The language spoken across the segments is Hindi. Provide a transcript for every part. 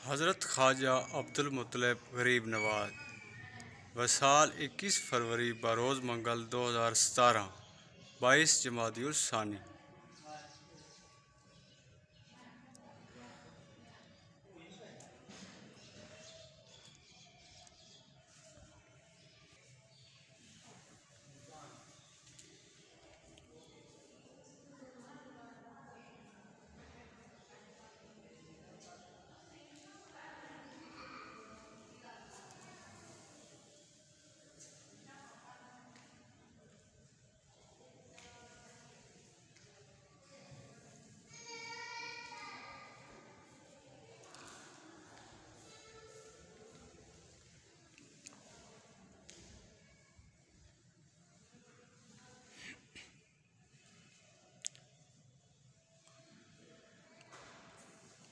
हज़रत ख्वाजा अब्दुल मुत्तलिब गरीब नवाज वसाल 21 फरवरी बरोज़ मंगल 2017 22 जमादियुल सानी।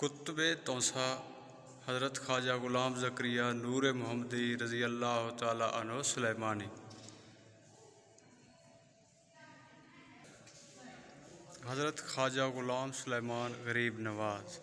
कुतुबे तौसा हज़रत ख्वाजा गुलाम ज़करिया नूर मोहम्मदी रज़ी अल्लाह तआला अन्हु सुलेमानी। हज़रत ख्वाजा गुलाम सुलेमान गरीब नवाज।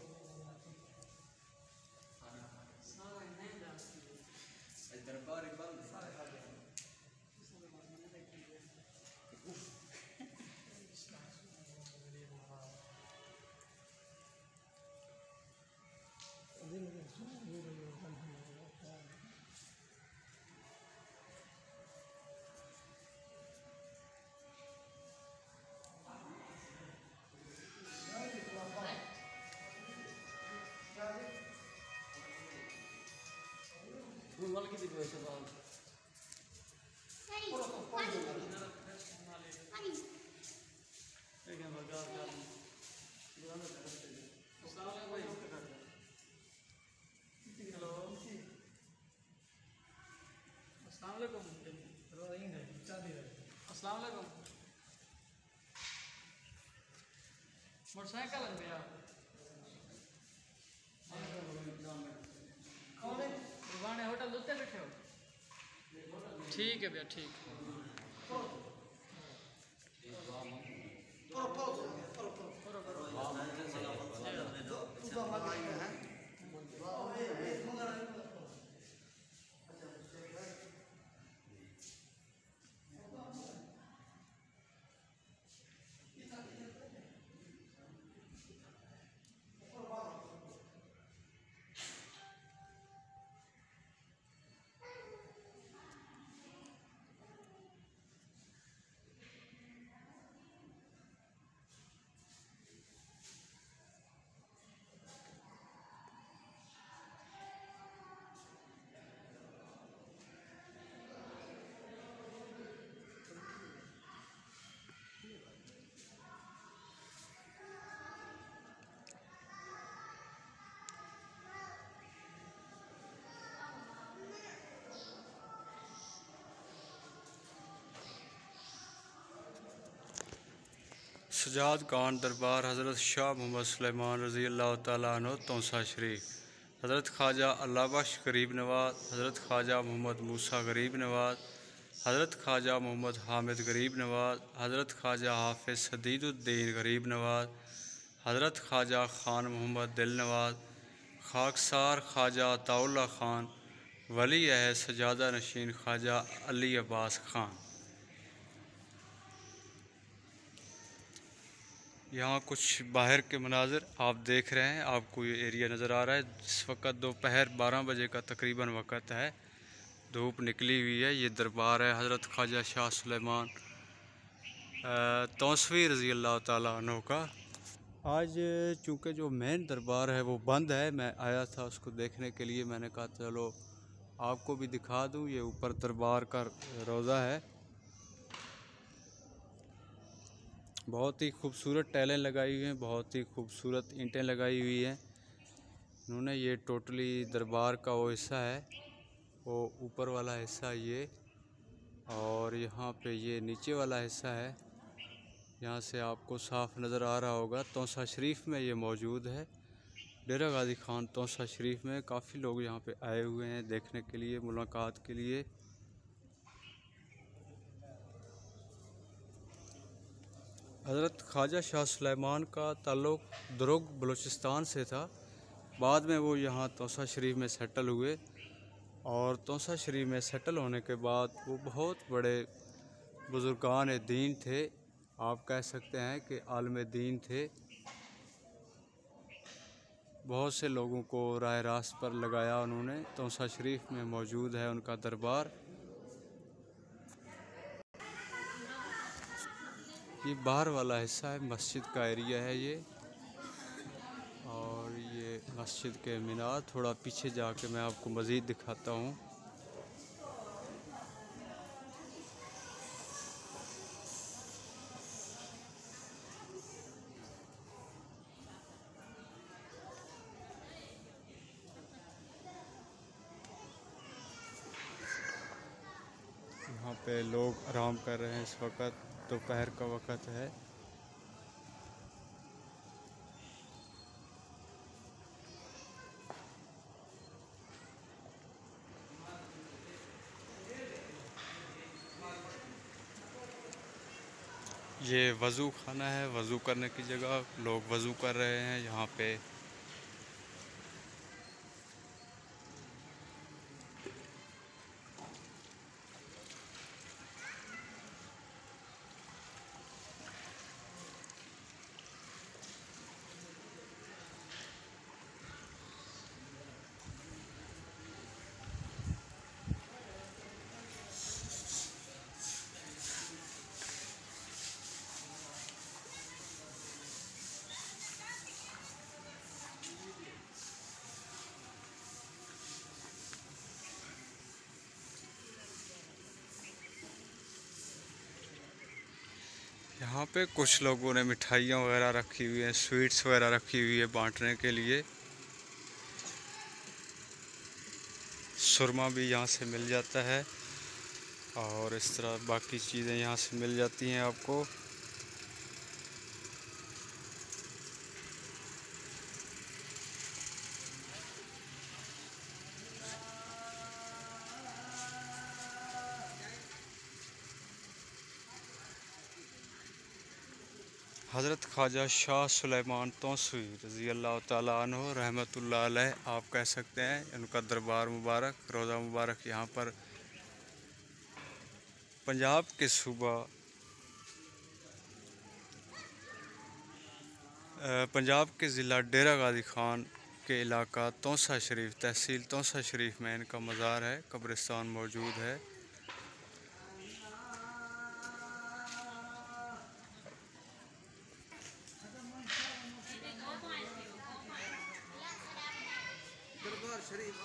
मोटरसाइकिल है भैया रुबाने होटल उत्ते बैठे हो। ठीक है भैया ठीक है। सजाद खान दरबार हज़रत शाह मोहम्मद सुलेमान रज़ी अल्लाह तआला अन्हु तौसा शरीफ। हज़रत ख्वाजा अल्लाह बख्श गरीब नवाज। हज़रत ख्वाजा मोहम्मद मूसा गरीब नवाज। हज़रत ख्वाजा मोहम्मद हामिद गरीब नवाज। हज़रत ख्वाजा हाफिज़ सदीदुद्दीन गरीब नवाज। हज़रत ख्वाजा खान मोहम्मद दिल नवाज। खाकसार ख्वाजा अताउल्लाह खान वली अहद सजादा नशीन ख्वाजा अली अब्बास खान। यहाँ कुछ बाहर के मनाज़िर आप देख रहे हैं, आपको ये एरिया नज़र आ रहा है। इस वक्त दोपहर 12 बजे का तकरीबन वक़्त है, धूप निकली हुई है। ये दरबार है हज़रत ख्वाजा शाह सुलेमान तौसवी रज़ी अल्लाह ताला अन्हु का। आज चूँकि जो मेन दरबार है वो बंद है, मैं आया था उसको देखने के लिए। मैंने कहा चलो आपको भी दिखा दूँ। ये ऊपर दरबार का रोज़ा है, बहुत ही खूबसूरत टाइलें लगाई हुई हैं, बहुत ही खूबसूरत ईंटें लगाई हुई हैं उन्होंने। ये टोटली दरबार का वो हिस्सा है, वो ऊपर वाला हिस्सा ये, और यहाँ पे ये नीचे वाला हिस्सा है। यहाँ से आपको साफ नज़र आ रहा होगा। तौसा शरीफ में ये मौजूद है, डेरा गाजी खान तौसा शरीफ में। काफ़ी लोग यहाँ पे आए हुए हैं देखने के लिए, मुलाकात के लिए। हज़रत ख्वाजा शाह सुलेमान का ताल्लुक़ दुरुग बलूचिस्तान से था। बाद में वो यहाँ तौसा शरीफ में सेटल हुए और तौसा शरीफ में सेटल होने के बाद वो बहुत बड़े बुज़ुर्गान दीन थे, आप कह सकते हैं कि आलिम दीन थे। बहुत से लोगों को राह रास्त पर लगाया उन्होंने। तौसा शरीफ में मौजूद है उनका दरबार। ये बाहर वाला हिस्सा है, मस्जिद का एरिया है ये। और ये मस्जिद के मीनार, थोड़ा पीछे जाके मैं आपको मज़ीद दिखाता हूँ। यहाँ पे लोग आराम कर रहे हैं इस वक्त, दोपहर का वक्त है। ये वज़ू खाना है, वज़ू करने की जगह। लोग वज़ू कर रहे हैं यहाँ पे। यहाँ पे कुछ लोगों ने मिठाइयाँ वगैरह रखी हुई हैं, स्वीट्स वगैरह रखी हुई है बांटने के लिए। सुरमा भी यहाँ से मिल जाता है और इस तरह बाकी चीज़ें यहाँ से मिल जाती हैं आपको। हज़रत ख्वाजा शाह सुलेमान तौसवी रज़ी अल्लाह ताला अन्हु रहमतुल्लाह अलैह, आप कह सकते हैं, उनका दरबार मुबारक, रोज़ा मुबारक यहाँ पर पंजाब के सूबा पंजाब के ज़िला डेरा गाजी खान के इलाका तौसा शरीफ, तहसील तौसा शरीफ में इनका मज़ार है, कब्रिस्तान मौजूद है। दरबार शरीफ